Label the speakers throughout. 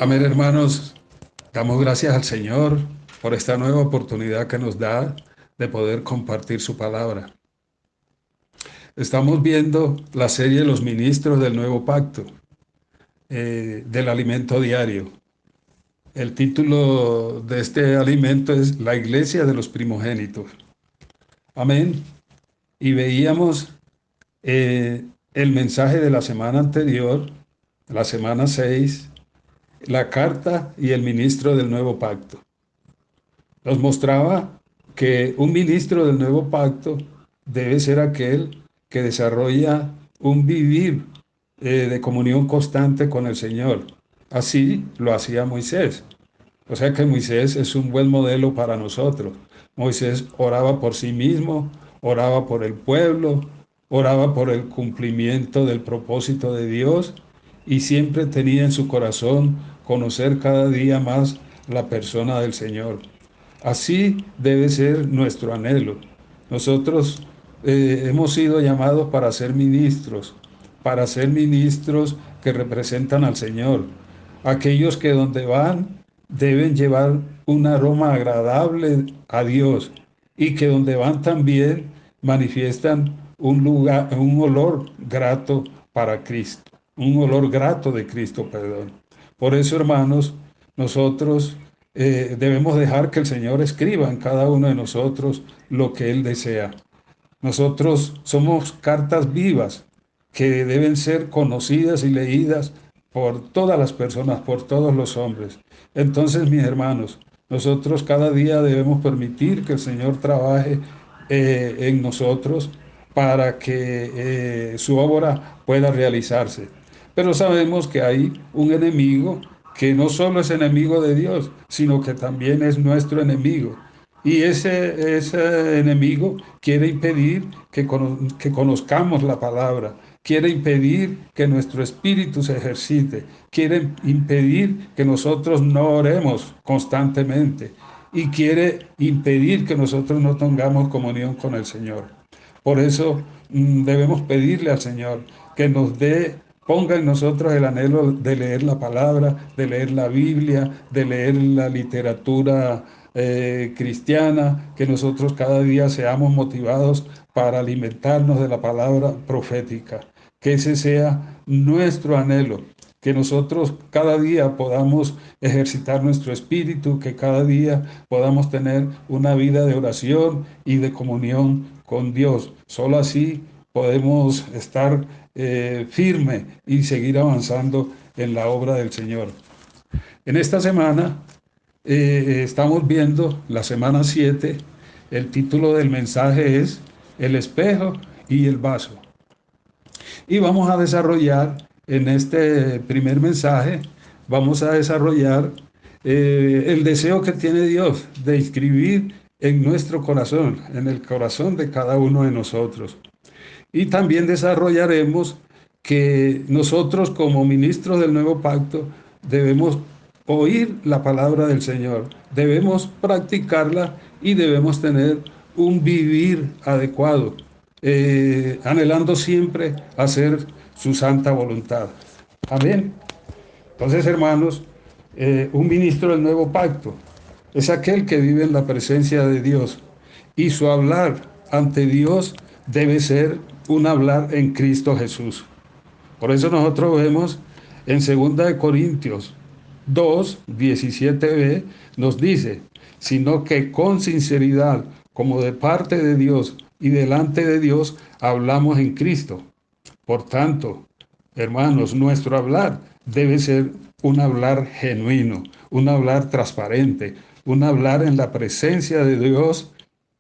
Speaker 1: Amén, hermanos. Damos gracias al Señor por esta nueva oportunidad que nos da de poder compartir su palabra. Estamos viendo la serie Los Ministros del Nuevo Pacto, del alimento diario. El título de este alimento es La Iglesia de los Primogénitos. Amén. Y veíamos el mensaje de la semana anterior, la semana 6, la carta y el ministro del Nuevo Pacto. Nos mostraba que un ministro del nuevo pacto debe ser aquel que desarrolla un vivir de comunión constante con el Señor. Así lo hacía Moisés. O sea que Moisés es un buen modelo para nosotros. Moisés oraba por sí mismo, oraba por el pueblo, oraba por el cumplimiento del propósito de Dios y siempre tenía en su corazón conocer cada día más la persona del Señor. Así debe ser nuestro anhelo. Nosotros hemos sido llamados para ser ministros que representan al Señor. Aquellos que donde van deben llevar un aroma agradable a Dios y que donde van también manifiestan un olor grato para Cristo, un olor grato de Cristo, perdón. Por eso, hermanos, nosotros debemos dejar que el Señor escriba en cada uno de nosotros lo que Él desea. Nosotros somos cartas vivas que deben ser conocidas y leídas por todas las personas, por todos los hombres. Entonces, mis hermanos, nosotros cada día debemos permitir que el Señor trabaje en nosotros para que su obra pueda realizarse. Pero sabemos que hay un enemigo que no solo es enemigo de Dios, sino que también es nuestro enemigo. Y ese enemigo quiere impedir que conozcamos la palabra, quiere impedir que nuestro espíritu se ejercite, quiere impedir que nosotros no oremos constantemente y quiere impedir que nosotros no tengamos comunión con el Señor. Por eso debemos pedirle al Señor que nos dé, ponga en nosotros el anhelo de leer la palabra, de leer la Biblia, de leer la literatura cristiana, que nosotros cada día seamos motivados para alimentarnos de la palabra profética, que ese sea nuestro anhelo, que nosotros cada día podamos ejercitar nuestro espíritu, que cada día podamos tener una vida de oración y de comunión con Dios. Solo así podemos estar firme y seguir avanzando en la obra del Señor. En esta semana estamos viendo la semana 7. El título del mensaje es El espejo y el vaso. Y vamos a desarrollar en este primer mensaje, vamos a desarrollar el deseo que tiene Dios de inscribir en nuestro corazón, en el corazón de cada uno de nosotros. Y también desarrollaremos que nosotros como ministros del nuevo pacto debemos oír la palabra del Señor, debemos practicarla y debemos tener un vivir adecuado, anhelando siempre hacer su santa voluntad. Amén. Entonces, hermanos, un ministro del nuevo pacto es aquel que vive en la presencia de Dios y su hablar ante Dios debe ser un hablar en Cristo Jesús. Por eso nosotros vemos en 2 Corintios 2, 17b, nos dice, sino que con sinceridad, como de parte de Dios y delante de Dios, hablamos en Cristo. Por tanto, hermanos, nuestro hablar debe ser un hablar genuino, un hablar transparente, un hablar en la presencia de Dios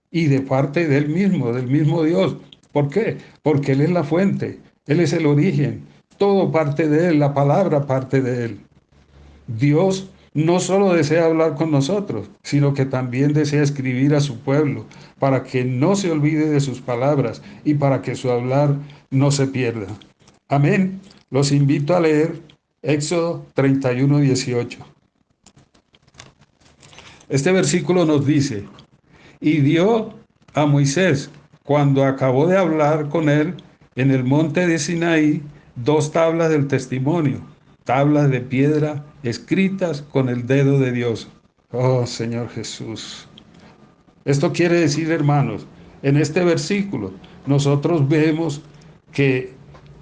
Speaker 1: y de parte del mismo Dios. ¿Por qué? Porque Él es la fuente, Él es el origen, todo parte de Él, la palabra parte de Él. Dios no solo desea hablar con nosotros, sino que también desea escribir a su pueblo para que no se olvide de sus palabras y para que su hablar no se pierda. Amén. Los invito a leer Éxodo 31, 18. Este versículo nos dice, y dio a Moisés, cuando acabó de hablar con él en el monte de Sinaí, 2 tablas del testimonio, tablas de piedra escritas con el dedo de Dios. Oh, Señor Jesús. Esto quiere decir, hermanos, en este versículo nosotros vemos que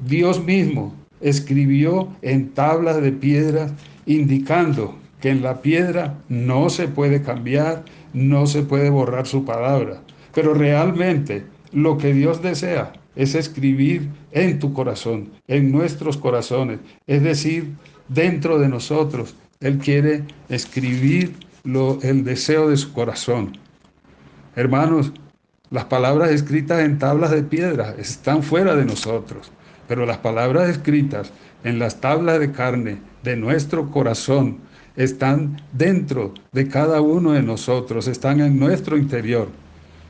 Speaker 1: Dios mismo escribió en tablas de piedra, indicando que en la piedra no se puede cambiar, no se puede borrar su palabra. Pero realmente lo que Dios desea es escribir en tu corazón, en nuestros corazones, es decir, dentro de nosotros. Él quiere escribir el deseo de su corazón. Hermanos, las palabras escritas en tablas de piedra están fuera de nosotros, pero las palabras escritas en las tablas de carne de nuestro corazón están dentro de cada uno de nosotros, están en nuestro interior.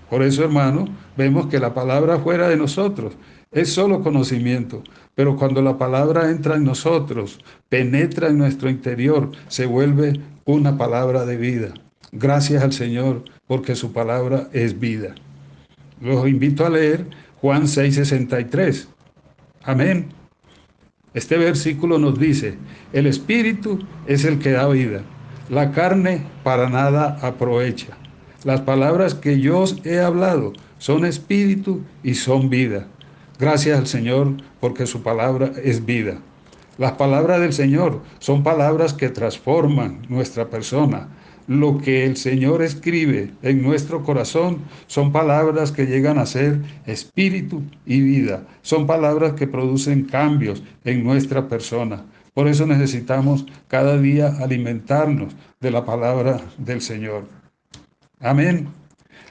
Speaker 1: Por eso, hermano, vemos que la palabra fuera de nosotros es solo conocimiento, pero cuando la palabra entra en nosotros, penetra en nuestro interior, se vuelve una palabra de vida. Gracias al Señor, porque su palabra es vida. Los invito a leer Juan 6:63. Amén. Este versículo nos dice, el Espíritu es el que da vida, la carne para nada aprovecha. Las palabras que yo os he hablado son espíritu y son vida. Gracias al Señor porque su palabra es vida. Las palabras del Señor son palabras que transforman nuestra persona. Lo que el Señor escribe en nuestro corazón son palabras que llegan a ser espíritu y vida. Son palabras que producen cambios en nuestra persona. Por eso necesitamos cada día alimentarnos de la palabra del Señor. Amén.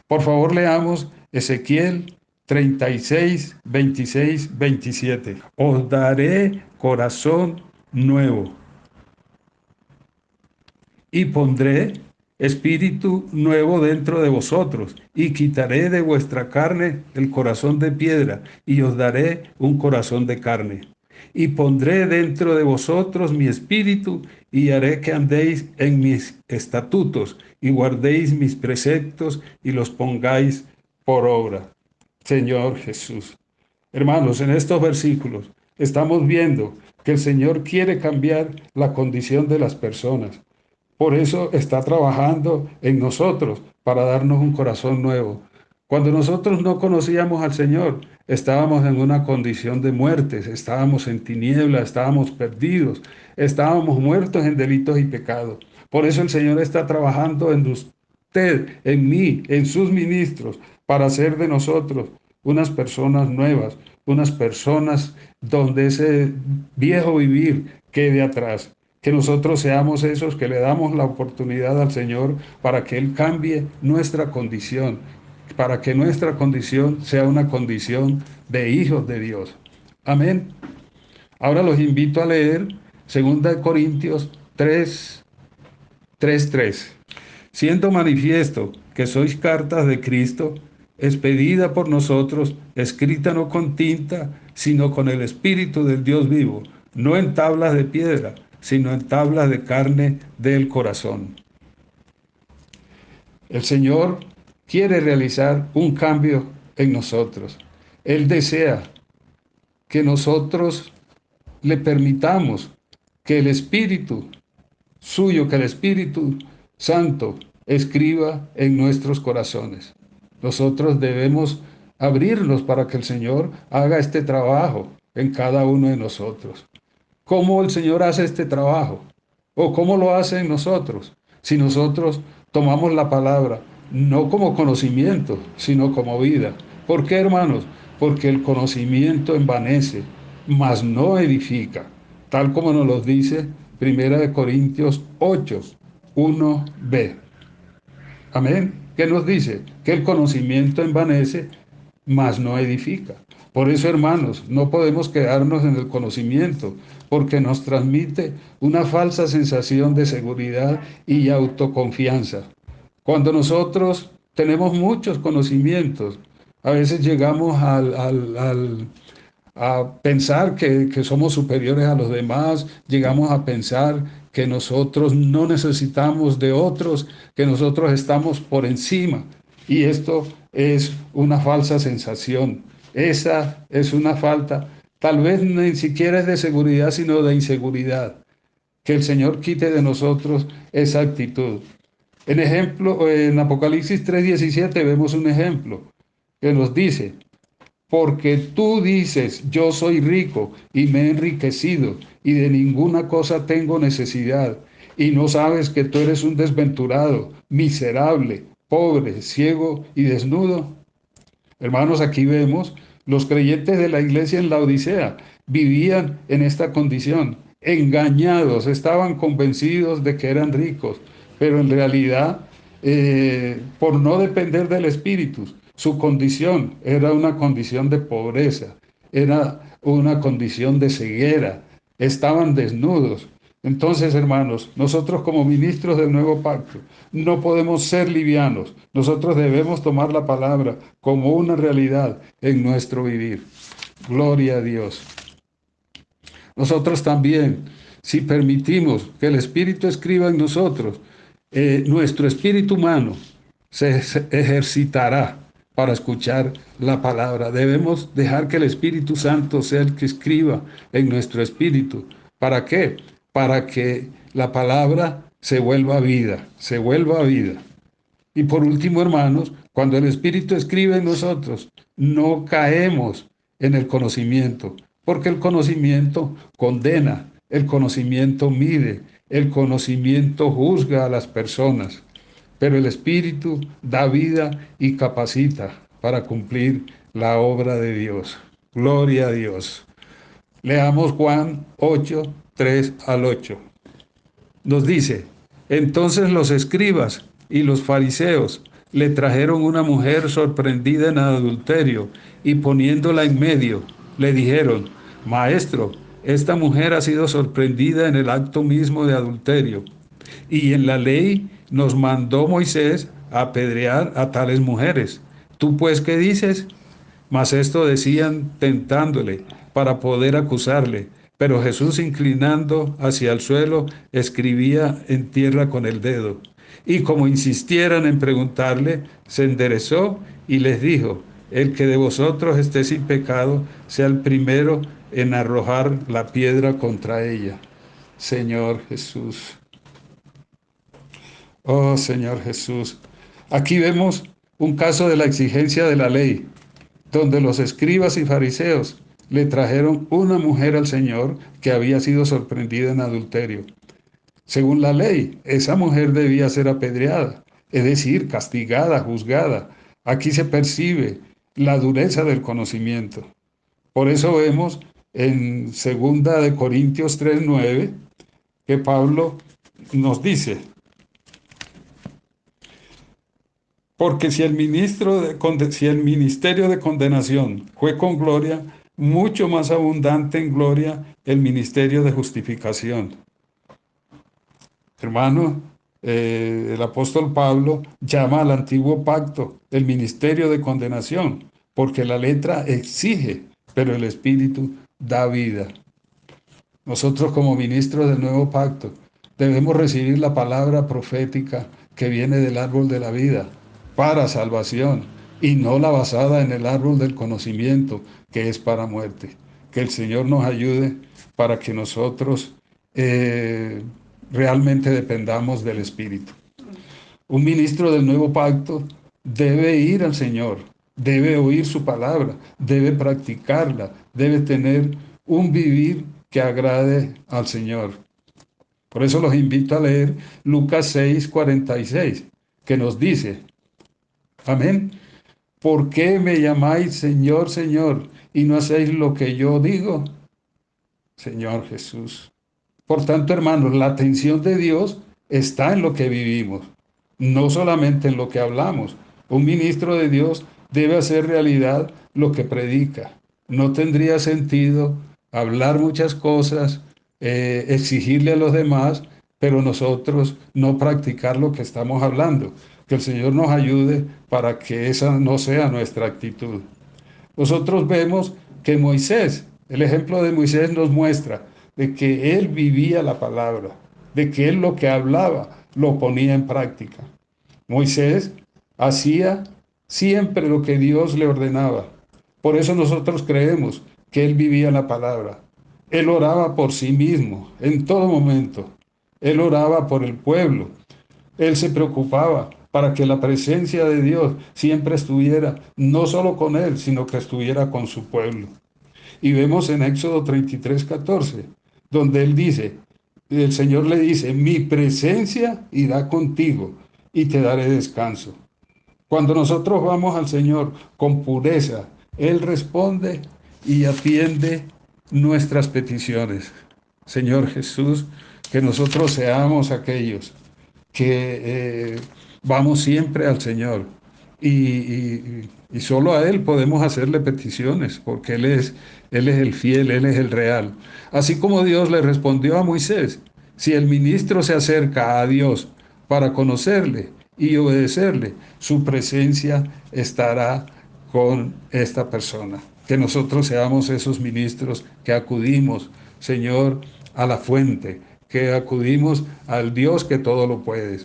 Speaker 1: Por favor, leamos Ezequiel 36, 26, 27. Os daré corazón nuevo y pondré espíritu nuevo dentro de vosotros, y quitaré de vuestra carne el corazón de piedra, y os daré un corazón de carne. Y pondré dentro de vosotros mi espíritu, y haré que andéis en mis estatutos, y guardéis mis preceptos, y los pongáis por obra. Señor Jesús. Hermanos, en estos versículos estamos viendo que el Señor quiere cambiar la condición de las personas. Por eso está trabajando en nosotros para darnos un corazón nuevo. Cuando nosotros no conocíamos al Señor, estábamos en una condición de muerte, estábamos en tinieblas, estábamos perdidos, estábamos muertos en delitos y pecados. Por eso el Señor está trabajando en usted, en mí, en sus ministros, para hacer de nosotros unas personas nuevas, unas personas donde ese viejo vivir quede atrás. Que nosotros seamos esos que le damos la oportunidad al Señor para que Él cambie nuestra condición, para que nuestra condición sea una condición de hijos de Dios. Amén. Ahora los invito a leer 2 Corintios 3:3. Siendo manifiesto que sois cartas de Cristo, expedida por nosotros, escrita no con tinta, sino con el Espíritu del Dios vivo, no en tablas de piedra, sino en tablas de carne del corazón. El Señor quiere realizar un cambio en nosotros. Él desea que nosotros le permitamos que el Espíritu suyo, que el Espíritu Santo escriba en nuestros corazones. Nosotros debemos abrirnos para que el Señor haga este trabajo en cada uno de nosotros. ¿Cómo el Señor hace este trabajo? ¿O cómo lo hace en nosotros? Si nosotros tomamos la palabra no como conocimiento, sino como vida. ¿Por qué, hermanos? Porque el conocimiento envanece, mas no edifica, tal como nos lo dice 1 Corintios 8, 1b. Amén. ¿Qué nos dice? Que el conocimiento envanece, mas no edifica. Por eso, hermanos, no podemos quedarnos en el conocimiento, porque nos transmite una falsa sensación de seguridad y autoconfianza. Cuando nosotros tenemos muchos conocimientos, a veces llegamos a pensar que somos superiores a los demás, llegamos a pensar que nosotros no necesitamos de otros, que nosotros estamos por encima. Y esto es una falsa sensación. Esa es una falta, tal vez ni siquiera es de seguridad, sino de inseguridad. que el Señor quite de nosotros esa actitud. En Apocalipsis 3:17 vemos un ejemplo que nos dice: porque tú dices, yo soy rico y me he enriquecido y de ninguna cosa tengo necesidad, y no sabes que tú eres un desventurado, miserable, pobre, ciego y desnudo. Hermanos, aquí vemos los creyentes de la iglesia en la Odisea vivían en esta condición, engañados, estaban convencidos de que eran ricos, pero en realidad, por no depender del Espíritu, su condición era una condición de pobreza, era una condición de ceguera, estaban desnudos. Entonces, hermanos, nosotros como ministros del nuevo pacto no podemos ser livianos. Nosotros debemos tomar la palabra como una realidad en nuestro vivir. Gloria a Dios. Nosotros también, si permitimos que el Espíritu escriba en nosotros, nuestro espíritu humano se ejercitará para escuchar la palabra. Debemos dejar que el Espíritu Santo sea el que escriba en nuestro espíritu. ¿Para qué? Para que la palabra se vuelva vida, se vuelva vida. Y por último, hermanos, cuando el Espíritu escribe en nosotros, no caemos en el conocimiento, porque el conocimiento condena, el conocimiento mide, el conocimiento juzga a las personas, pero el Espíritu da vida y capacita para cumplir la obra de Dios. Gloria a Dios. Leamos Juan 8, 3 al 8. Nos dice: entonces los escribas y los fariseos le trajeron una mujer sorprendida en adulterio y poniéndola en medio, le dijeron: Maestro, esta mujer ha sido sorprendida en el acto mismo de adulterio. Y en la ley nos mandó Moisés a apedrear a tales mujeres. ¿Tú pues qué dices? Mas esto decían tentándole para poder acusarle. Pero Jesús, inclinando hacia el suelo, escribía en tierra con el dedo. Y como insistieran en preguntarle, se enderezó y les dijo: el que de vosotros esté sin pecado, sea el primero en arrojar la piedra contra ella. Señor Jesús. Oh Señor Jesús. Aquí vemos un caso de la exigencia de la ley, donde los escribas y fariseos le trajeron una mujer al Señor que había sido sorprendida en adulterio. Según la ley, esa mujer debía ser apedreada, es decir, castigada, juzgada. Aquí se percibe la dureza del conocimiento. Por eso vemos en 2 Corintios 3:9 que Pablo nos dice: porque si el ministerio de condenación fue con gloria, mucho más abundante en gloria el ministerio de justificación. Hermano, el apóstol Pablo llama al antiguo pacto el ministerio de condenación, porque la letra exige, pero el Espíritu da vida. Nosotros como ministros del nuevo pacto debemos recibir la palabra profética que viene del árbol de la vida para salvación y no la basada en el árbol del conocimiento que es para muerte. Que el Señor nos ayude para que nosotros realmente dependamos del Espíritu. Un ministro del nuevo pacto debe ir al Señor, debe oír su palabra, debe practicarla, debe tener un vivir que agrade al Señor. Por eso los invito a leer Lucas 6:46, que nos dice: amén. ¿Por qué me llamáis Señor, Señor, y no hacéis lo que yo digo? Señor Jesús. Por tanto, hermanos, la atención de Dios está en lo que vivimos, no solamente en lo que hablamos. Un ministro de Dios debe hacer realidad lo que predica. No tendría sentido hablar muchas cosas, exigirle a los demás, pero nosotros no practicar lo que estamos hablando. Que el Señor nos ayude para que esa no sea nuestra actitud. Nosotros vemos que Moisés, el ejemplo de Moisés nos muestra de que él vivía la palabra, de que él lo que hablaba lo ponía en práctica. Moisés hacía siempre lo que Dios le ordenaba. Por eso nosotros creemos que él vivía la palabra. Él oraba por sí mismo en todo momento. Él oraba por el pueblo. Él se preocupaba para que la presencia de Dios siempre estuviera, no solo con él, sino que estuviera con su pueblo. Y vemos en Éxodo 33:14, donde él dice, el Señor le dice, mi presencia irá contigo y te daré descanso. Cuando nosotros vamos al Señor con pureza, Él responde y atiende nuestras peticiones. Señor Jesús, que nosotros seamos aquellos que vamos siempre al Señor y solo a Él podemos hacerle peticiones, porque Él es el fiel, Él es el real. Así como Dios le respondió a Moisés, si el ministro se acerca a Dios para conocerle y obedecerle, su presencia estará con esta persona. Que nosotros seamos esos ministros que acudimos, Señor, a la fuente, que acudimos al Dios que todo lo puede.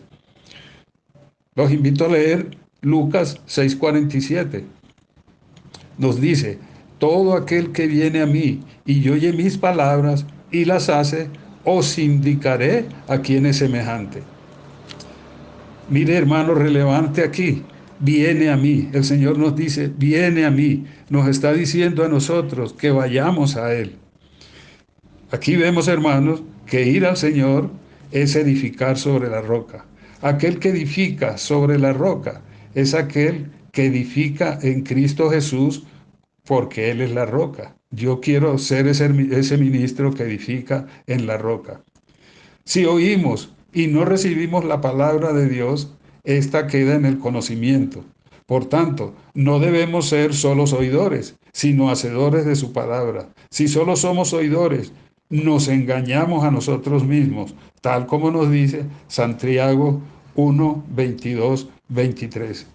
Speaker 1: Los invito a leer Lucas 6:47. Nos dice, todo aquel que viene a mí y oye mis palabras y las hace, os indicaré a quién es semejante. Mire, hermano, relevante aquí, viene a mí. El Señor nos dice, viene a mí. Nos está diciendo a nosotros que vayamos a Él. Aquí vemos, hermanos, que ir al Señor es edificar sobre la roca. Aquel que edifica sobre la roca es aquel que edifica en Cristo Jesús porque Él es la roca. Yo quiero ser ese ministro que edifica en la roca. Si oímos y no recibimos la palabra de Dios, esta queda en el conocimiento. Por tanto, no debemos ser solos oidores, sino hacedores de su palabra. Si solo somos oidores, nos engañamos a nosotros mismos, tal como nos dice Santiago 1, 22, 23.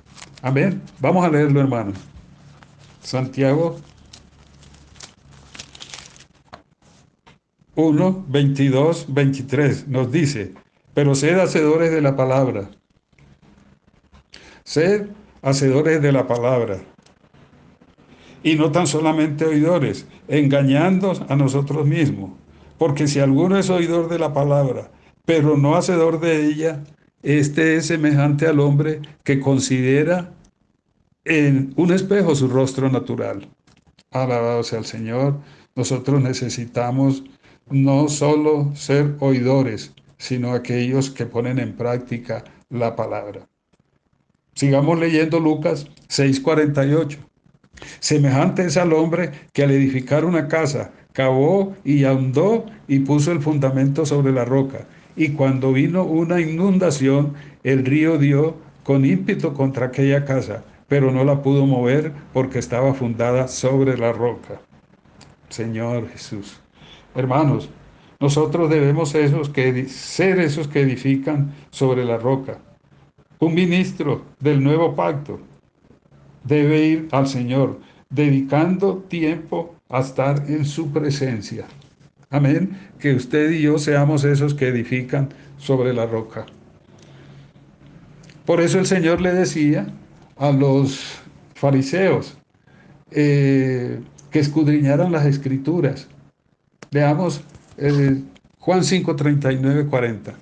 Speaker 1: Amén. Vamos a leerlo, hermanos. Santiago 1, 22, 23 nos dice, pero sed hacedores de la palabra. Sed hacedores de la palabra. Y no tan solamente oidores, engañando a nosotros mismos. Porque si alguno es oidor de la palabra, pero no hacedor de ella, este es semejante al hombre que considera en un espejo su rostro natural. Alabado sea el Señor. Nosotros necesitamos no solo ser oidores, sino aquellos que ponen en práctica la palabra. Sigamos leyendo Lucas 6:48. Semejante es al hombre que al edificar una casa, cavó y ahondó y puso el fundamento sobre la roca. Y cuando vino una inundación, el río dio con ímpetu contra aquella casa, pero no la pudo mover porque estaba fundada sobre la roca. Señor Jesús. Hermanos, nosotros debemos ser esos que edifican sobre la roca. Un ministro del nuevo pacto debe ir al Señor, dedicando tiempo a estar en su presencia. Amén. Que usted y yo seamos esos que edifican sobre la roca. Por eso el Señor le decía a los fariseos que escudriñaran las escrituras. Leamos Juan 5, 39, 40.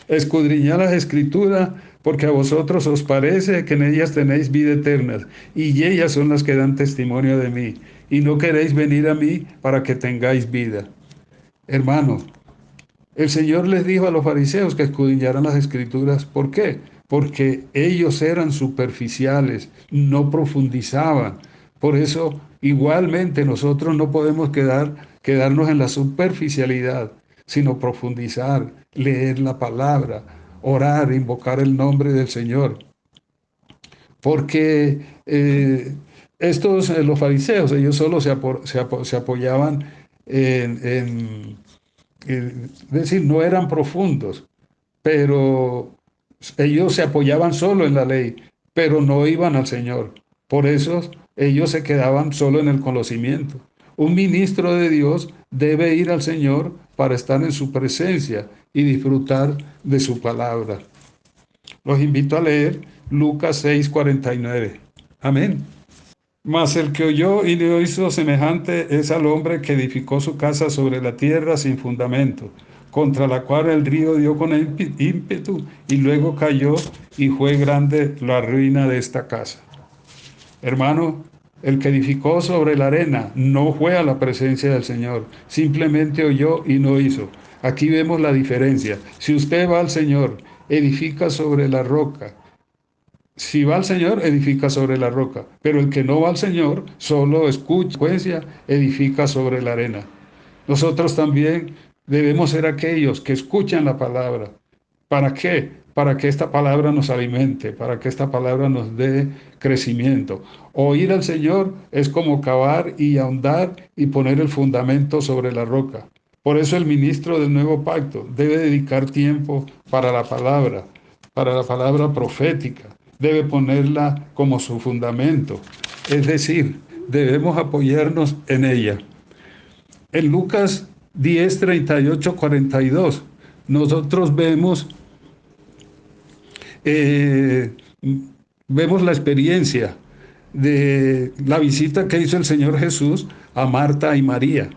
Speaker 1: Escudriñad las escrituras, porque a vosotros os parece que en ellas tenéis vida eterna, y ellas son las que dan testimonio de mí, y no queréis venir a mí para que tengáis vida. Hermanos, el Señor les dijo a los fariseos que escudriñaran las escrituras. ¿Por qué? Porque ellos eran superficiales, no profundizaban. Por eso, igualmente, nosotros no podemos quedarnos en la superficialidad, sino profundizar, leer la palabra, orar, invocar el nombre del Señor. Porque los fariseos, ellos solo se apoyaban es decir, no eran profundos, pero ellos se apoyaban solo en la ley, pero no iban al Señor. Por eso ellos se quedaban solo en el conocimiento. Un ministro de Dios debe ir al Señor para estar en su presencia y disfrutar de su palabra. Los invito a leer Lucas 6:49. Amén. Mas el que oyó y le hizo semejante es al hombre que edificó su casa sobre la tierra sin fundamento. contra la cual el río dio con ímpetu y luego cayó y fue grande la ruina de esta casa. Hermano, el que edificó sobre la arena no fue a la presencia del Señor, simplemente oyó y no hizo. Aquí vemos la diferencia. Si usted va al Señor, edifica sobre la roca. Si va al Señor, edifica sobre la roca. Pero el que no va al Señor, solo escucha, edifica sobre la arena. Nosotros también debemos ser aquellos que escuchan la palabra. ¿Para qué? Para que esta palabra nos alimente, para que esta palabra nos dé crecimiento. Oír al Señor es como cavar y ahondar y poner el fundamento sobre la roca. Por eso el ministro del nuevo pacto debe dedicar tiempo para la palabra profética. Debe ponerla como su fundamento. Es decir, debemos apoyarnos en ella. En Lucas 10, 38, 42, nosotros eh, vemos la experiencia de la visita que hizo el Señor Jesús a Marta y María.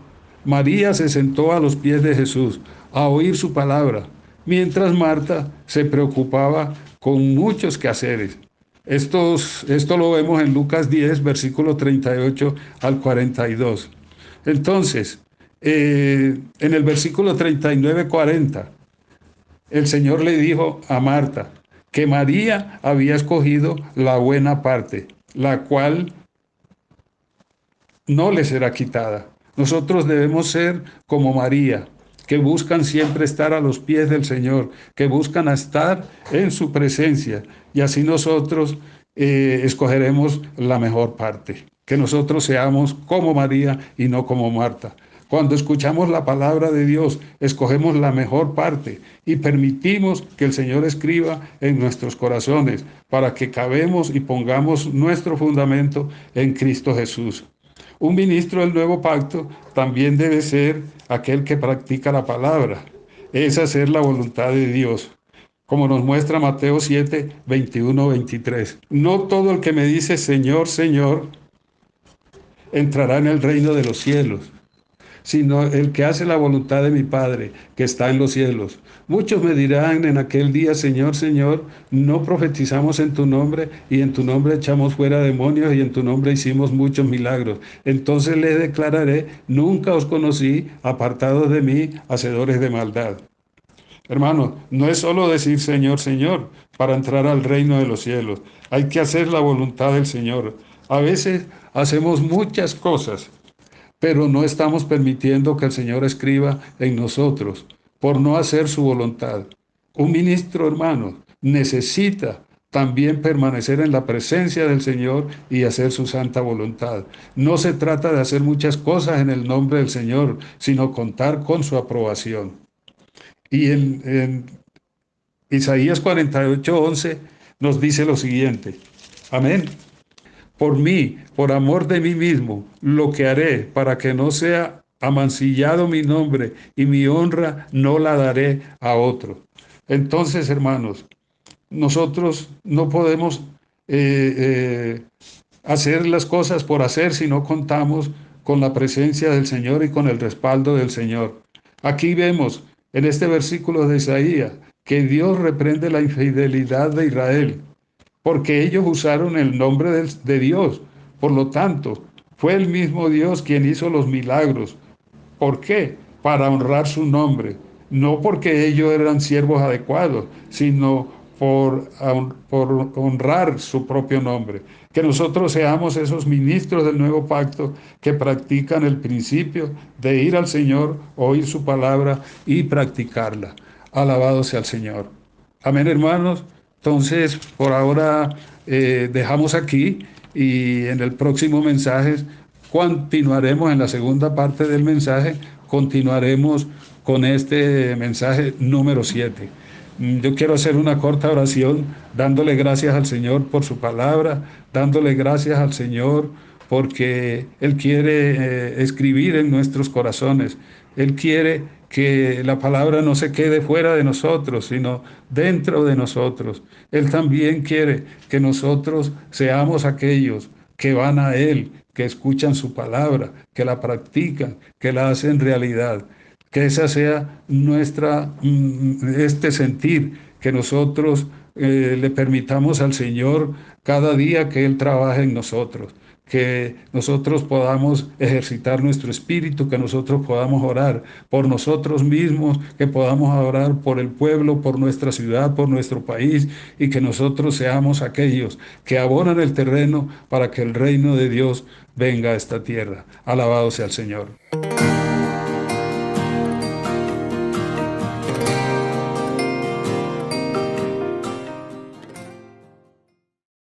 Speaker 1: María se sentó a los pies de Jesús a oír su palabra, mientras Marta se preocupaba con muchos quehaceres. Esto lo vemos en Lucas 10, versículo 38 al 42. Entonces, en el versículo 39-40, el Señor le dijo a Marta que María había escogido la buena parte, la cual no le será quitada. Nosotros debemos ser como María, que buscan siempre estar a los pies del Señor, que buscan estar en su presencia, y así nosotros escogeremos la mejor parte, que nosotros seamos como María y no como Marta. Cuando escuchamos la palabra de Dios, escogemos la mejor parte y permitimos que el Señor escriba en nuestros corazones para que cabemos y pongamos nuestro fundamento en Cristo Jesús. Un ministro del nuevo pacto también debe ser aquel que practica la palabra, es hacer la voluntad de Dios, como nos muestra Mateo 7, 21-23. No todo el que me dice Señor, Señor, entrará en el reino de los cielos, sino el que hace la voluntad de mi Padre, que está en los cielos. Muchos me dirán en aquel día, Señor, Señor, no profetizamos en tu nombre, y en tu nombre echamos fuera demonios, y en tu nombre hicimos muchos milagros. Entonces les declararé, nunca os conocí, apartados de mí, hacedores de maldad. Hermano, no es solo decir Señor, Señor, para entrar al reino de los cielos. Hay que hacer la voluntad del Señor. A veces hacemos muchas cosas, pero no estamos permitiendo que el Señor escriba en nosotros por no hacer su voluntad. Un ministro, hermano, necesita también permanecer en la presencia del Señor y hacer su santa voluntad. No se trata de hacer muchas cosas en el nombre del Señor, sino contar con su aprobación. Y en Isaías 48:11 nos dice lo siguiente. Amén. Por mí, por amor de mí mismo, lo que haré para que no sea amancillado mi nombre y mi honra no la daré a otro. Entonces, hermanos, nosotros no podemos hacer las cosas por hacer si no contamos con la presencia del Señor y con el respaldo del Señor. Aquí vemos en este versículo de Isaías que Dios reprende la infidelidad de Israel, porque ellos usaron el nombre de Dios. Por lo tanto, fue el mismo Dios quien hizo los milagros. ¿Por qué? Para honrar su nombre. No porque ellos eran siervos adecuados, sino por honrar su propio nombre. Que nosotros seamos esos ministros del nuevo pacto que practican el principio de ir al Señor, oír su palabra y practicarla. Alabado sea el Señor. Amén, hermanos. Entonces, por ahora dejamos aquí y en el próximo mensaje continuaremos en la segunda parte del mensaje, continuaremos con este mensaje número 7. Yo quiero hacer una corta oración dándole gracias al Señor por su palabra, dándole gracias al Señor porque Él quiere escribir en nuestros corazones. Él quiere que la palabra no se quede fuera de nosotros, sino dentro de nosotros. Él también quiere que nosotros seamos aquellos que van a Él, que escuchan su palabra, que la practican, que la hacen realidad. Que esa sea nuestra, este sentir, que nosotros le permitamos al Señor cada día que Él trabaje en nosotros, que nosotros podamos ejercitar nuestro espíritu, que nosotros podamos orar por nosotros mismos, que podamos orar por el pueblo, por nuestra ciudad, por nuestro país, y que nosotros seamos aquellos que abonan el terreno para que el reino de Dios venga a esta tierra. Alabado sea el Señor.